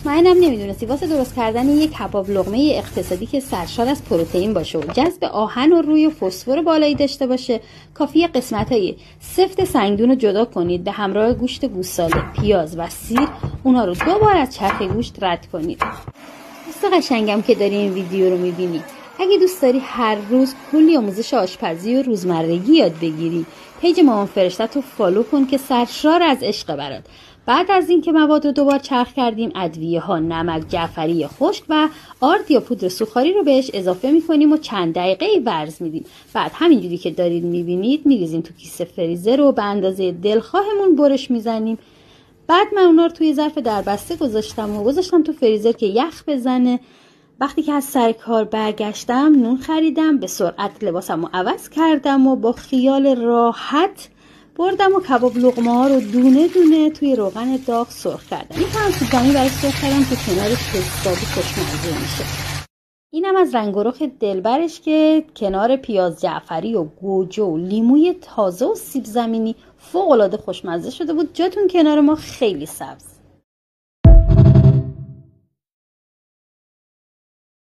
مطمئنم نمیدونستی واسه درست کردن یک کباب لقمه اقتصادی که سرشار از پروتئین باشه و جذب آهن و روی و فسفر بالایی داشته باشه، کافیه قسمت‌های سفت سنگدون رو جدا کنید، به همراه گوشت گوساله، پیاز و سیر اونها رو 2 بار از چرخ گوشت رد کنید. دوست قشنگم که داری این ویدیو رو میبینی، اگه دوست داری هر روز کلی آموزش آشپزی و روزمرگی یاد بگیری، پیج مامان فرشته رو فالو کن که سرشار از عشق برات. بعد از اینکه مواد رو 2 بار چرخ کردیم، ادویه ها، نمک، جعفری خشک و آرد یا پودر سوخاری رو بهش اضافه میکنیم و چند دقیقه ورز میدیم. بعد همینجوری که دارید میبینید میریزیم تو کیسه فریزر و به اندازه دلخواهمون برش میزنیم. بعد من اونا رو توی ظرف دربسته گذاشتم تو فریزر که یخ بزنه. وقتی که از سر کار برگشتم نون خریدم، به سرعت لباسم رو عوض کردم و با خیال راحت بردم و کباب لقمه ها رو دونه دونه توی روغن داغ سرخ کردم. این هم سوزانی برای سرخ کردم که کنارش حسابی خوشمزه میشه. اینم از رنگ و رخ دلبرش که کنار پیاز جعفری و گوجه و لیموی تازه و سیب زمینی فوق العاده خوشمزه شده بود. جاتون کنار ما خیلی سبز.